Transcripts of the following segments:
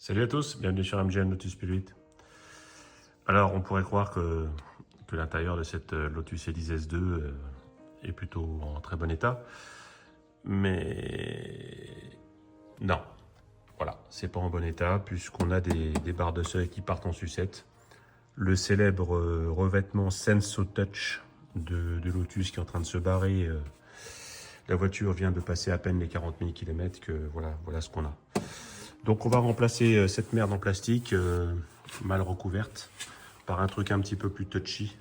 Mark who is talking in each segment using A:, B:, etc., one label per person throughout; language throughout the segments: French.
A: Salut à tous, bienvenue sur MGN Lotus Spirit. Alors, on pourrait croire que l'intérieur de cette Lotus Elise S2 est plutôt en très bon état, mais non. Voilà, c'est pas en bon état puisqu'on a des barres de seuil qui partent en sucette. Le célèbre revêtement Senso Touch de Lotus qui est en train de se barrer. La voiture vient de passer à peine les 40 000 km, que voilà ce qu'on a. Donc on va remplacer cette merde en plastique mal recouverte par un truc un petit peu plus touchy.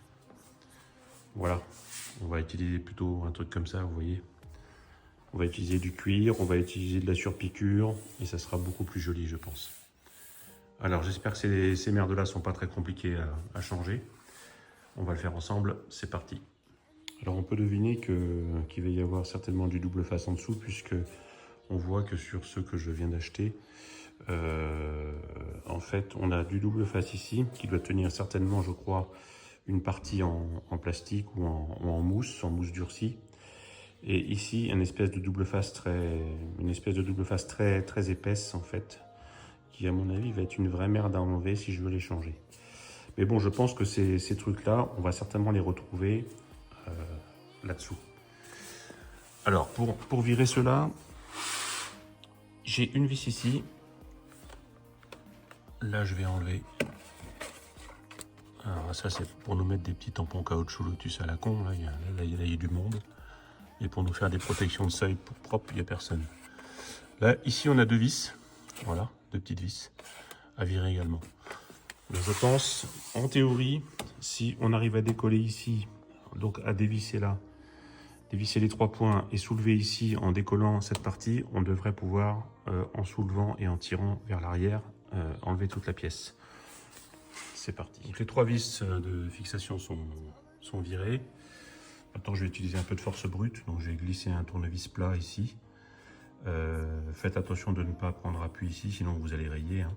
A: Voilà, on va utiliser plutôt un truc comme ça, vous voyez. On va utiliser du cuir, on va utiliser de la surpiqûre et ça sera beaucoup plus joli, je pense. Alors j'espère que ces merdes-là sont pas très compliquées à changer. On va le faire ensemble, c'est parti. Alors on peut deviner qu'il va y avoir certainement du double face en dessous puisque on voit que sur ceux que je viens d'acheter, en fait, on a du double face ici qui doit tenir certainement, je crois, une partie en plastique ou en mousse durcie. Et ici, une espèce de double face très épaisse en fait, qui à mon avis va être une vraie merde à enlever si je veux les changer. Mais bon, je pense que ces trucs-là, on va certainement les retrouver là-dessous. Alors, pour virer cela, j'ai une vis ici. Là, je vais enlever. Alors ça, c'est pour nous mettre des petits tampons caoutchouc Lotus à la con. Là, il y a du monde. Et pour nous faire des protections de seuil propres, il n'y a personne. Là, ici, on a deux vis. Voilà, deux petites vis à virer également. Donc, je pense, en théorie, si on arrive à décoller ici, donc à dévisser là, dévisser les 3 points et soulever ici en décollant cette partie, on devrait pouvoir, en soulevant et en tirant vers l'arrière, enlever toute la pièce. C'est parti. Donc les 3 vis de fixation sont virées. Maintenant, je vais utiliser un peu de force brute. Donc, je vais glisser un tournevis plat ici. Faites attention de ne pas prendre appui ici, sinon vous allez rayer. Hein.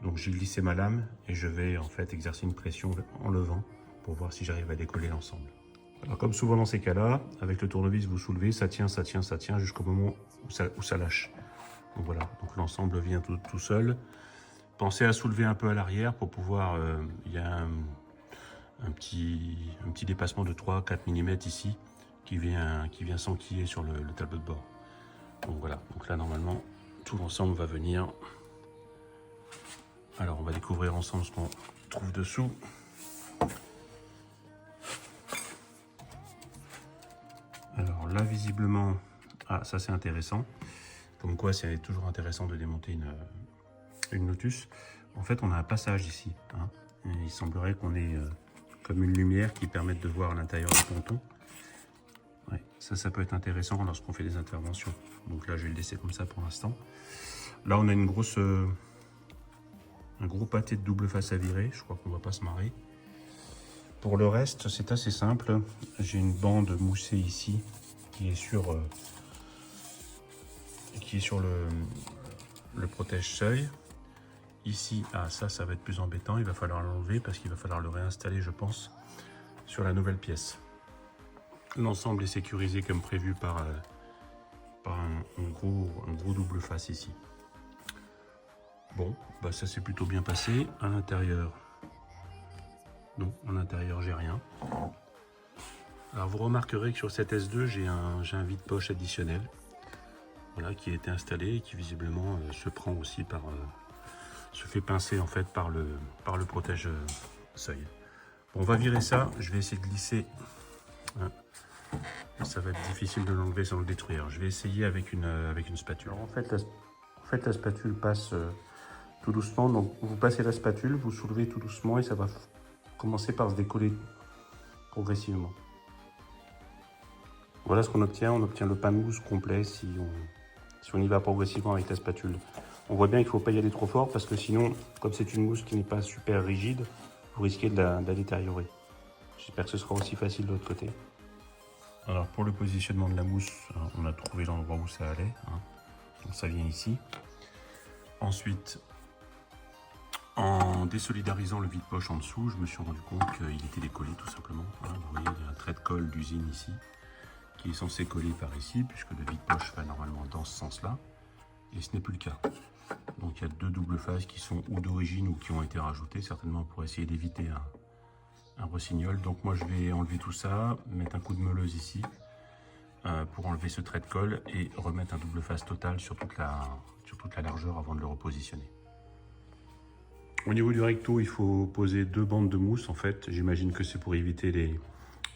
A: Donc, j'ai glissé ma lame et je vais en fait exercer une pression en levant pour voir si j'arrive à décoller l'ensemble. Alors, comme souvent dans ces cas-là, avec le tournevis, vous soulevez, ça tient jusqu'au moment où ça lâche. Donc voilà, donc l'ensemble vient tout seul. Pensez à soulever un peu à l'arrière pour pouvoir... il y a un petit dépassement de 3-4 mm ici qui vient s'enquiller sur le tableau de bord. Donc voilà, donc là normalement tout l'ensemble va venir. Alors on va découvrir ensemble ce qu'on trouve dessous. Alors là visiblement, ah ça c'est intéressant, comme quoi c'est toujours intéressant de démonter une Lotus. En fait on a un passage ici, hein. Il semblerait qu'on ait comme une lumière qui permette de voir à l'intérieur du ponton. Ouais, ça peut être intéressant lorsqu'on fait des interventions. Donc là, je vais le laisser comme ça pour l'instant. Là, on a un gros pâté de double face à virer. Je crois qu'on va pas se marrer. Pour le reste, c'est assez simple. J'ai une bande moussée ici qui est sur le protège-seuil. Ici, ah ça va être plus embêtant. Il va falloir l'enlever parce qu'il va falloir le réinstaller, je pense, sur la nouvelle pièce. L'ensemble est sécurisé comme prévu par un gros double face ici. Bon, bah ça s'est plutôt bien passé. À l'intérieur, non, à l'intérieur j'ai rien. Alors vous remarquerez que sur cette S2 j'ai un vide-poche additionnel, voilà, qui a été installé et qui visiblement se prend aussi se fait pincer en fait par le protège-seuil. Bon, on va virer ça. Je vais essayer de glisser. Hein. Ça va être difficile de l'enlever sans le détruire. Je vais essayer avec une spatule. Alors en fait, la spatule passe tout doucement. Donc vous passez la spatule, vous soulevez tout doucement et ça va commencer par se décoller progressivement. Voilà ce qu'on obtient. On obtient le pain de mousse complet si on y va progressivement avec la spatule. On voit bien qu'il ne faut pas y aller trop fort parce que sinon, comme c'est une mousse qui n'est pas super rigide, vous risquez de la détériorer. J'espère que ce sera aussi facile de l'autre côté. Alors pour le positionnement de la mousse, on a trouvé l'endroit où ça allait. Hein. Donc ça vient ici. Ensuite, en désolidarisant le vide-poche en dessous, je me suis rendu compte qu'il était décollé tout simplement. Hein. Vous voyez, il y a un trait de colle d'usine ici qui est censé coller par ici, puisque le vide-poche va normalement dans ce sens-là. Et ce n'est plus le cas. Donc il y a deux doubles faces qui sont ou d'origine ou qui ont été rajoutées, certainement pour essayer d'éviter un rossignol. Donc moi je vais enlever tout ça, mettre un coup de meuleuse ici pour enlever ce trait de colle et remettre un double face total sur toute la largeur avant de le repositionner. Au niveau du recto, il faut poser deux bandes de mousse en fait. J'imagine que c'est pour éviter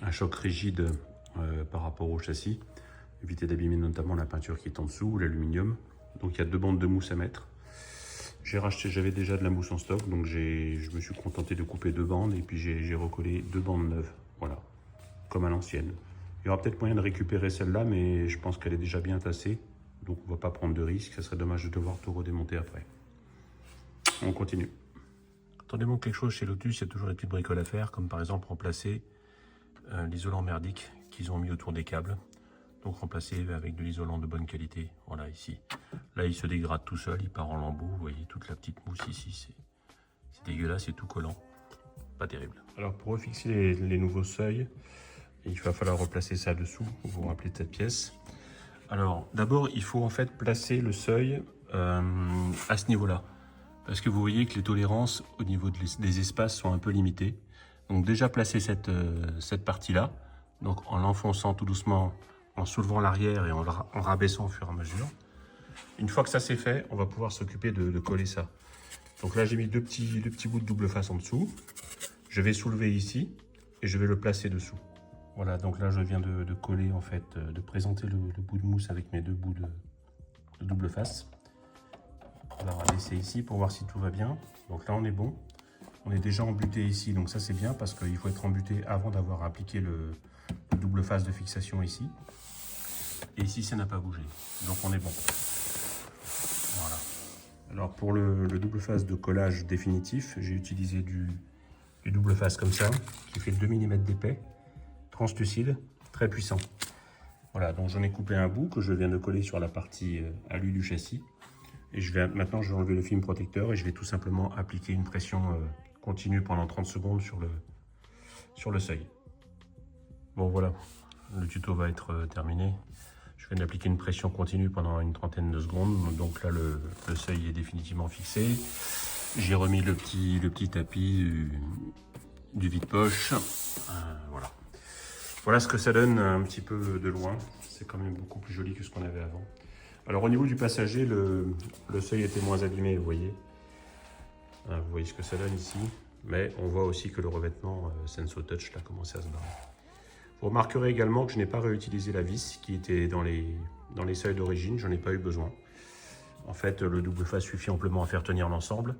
A: un choc rigide par rapport au châssis. Éviter d'abîmer notamment la peinture qui est en dessous ou l'aluminium. Donc il y a deux bandes de mousse à mettre. J'avais déjà de la mousse en stock, donc je me suis contenté de couper deux bandes et puis j'ai recollé deux bandes neuves. Voilà, comme à l'ancienne. Il y aura peut-être moyen de récupérer celle-là, mais je pense qu'elle est déjà bien tassée. Donc on ne va pas prendre de risque, ça serait dommage de devoir tout redémonter après. On continue. Attendez-moi quelque chose chez Lotus, il y a toujours des petites bricoles à faire, comme par exemple remplacer l'isolant merdique qu'ils ont mis autour des câbles. Donc remplacer avec de l'isolant de bonne qualité, voilà ici. Là il se dégrade tout seul, il part en lambeaux, vous voyez toute la petite mousse ici, c'est dégueulasse, c'est tout collant, pas terrible. Alors pour refixer les nouveaux seuils, il va falloir replacer ça dessous, vous vous rappelez de cette pièce. Alors d'abord il faut en fait placer le seuil à ce niveau-là. Parce que vous voyez que les tolérances au niveau des espaces sont un peu limitées. Donc déjà placer cette partie-là, donc en l'enfonçant tout doucement, en soulevant l'arrière et en rabaissant au fur et à mesure. Une fois que ça c'est fait, on va pouvoir s'occuper de coller ça. Donc là j'ai mis deux petits bouts de double face en dessous. Je vais soulever ici et je vais le placer dessous. Voilà, donc là je viens de coller en fait, de présenter le bout de mousse avec mes deux bouts de double face. On va rabaisser ici pour voir si tout va bien. Donc là on est bon. On est déjà embuté ici, donc ça c'est bien parce qu'il faut être embuté avant d'avoir appliqué le double face de fixation ici. Et ici ça n'a pas bougé, donc on est bon. Voilà. Alors pour le double face de collage définitif, j'ai utilisé du double face comme ça, qui fait 2 mm d'épais, translucide, très puissant. Voilà, donc j'en ai coupé un bout que je viens de coller sur la partie alu du châssis. Et maintenant, je vais enlever le film protecteur et je vais tout simplement appliquer une pression continue pendant 30 secondes sur le seuil. Bon, voilà, le tuto va être terminé. Je viens d'appliquer une pression continue pendant une trentaine de secondes. Donc là, le seuil est définitivement fixé. J'ai remis le petit tapis du vide-poche. Voilà. Voilà ce que ça donne un petit peu de loin. C'est quand même beaucoup plus joli que ce qu'on avait avant. Alors au niveau du passager, le seuil était moins abîmé, vous voyez. Vous voyez ce que ça donne ici. Mais on voit aussi que le revêtement Senso Touch a commencé à se barrer. Vous remarquerez également que je n'ai pas réutilisé la vis qui était dans les seuils d'origine, je n'en ai pas eu besoin. En fait, le double face suffit amplement à faire tenir l'ensemble.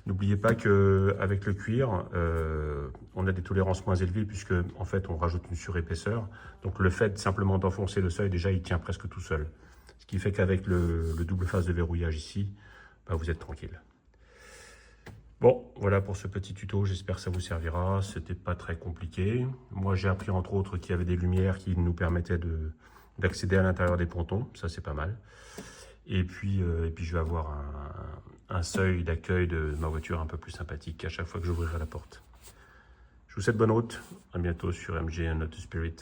A: N'oubliez pas qu'avec le cuir, on a des tolérances moins élevées puisque en fait on rajoute une surépaisseur. Donc le fait simplement d'enfoncer le seuil, déjà il tient presque tout seul. Ce qui fait qu'avec le double face de verrouillage ici, bah, vous êtes tranquille. Bon, voilà pour ce petit tuto, j'espère que ça vous servira. C'était pas très compliqué. Moi j'ai appris entre autres qu'il y avait des lumières qui nous permettaient d'accéder à l'intérieur des pontons, ça c'est pas mal. Et puis je vais avoir un seuil d'accueil de ma voiture un peu plus sympathique à chaque fois que j'ouvrirai la porte. Je vous souhaite bonne route, à bientôt sur MG Not to Spirit.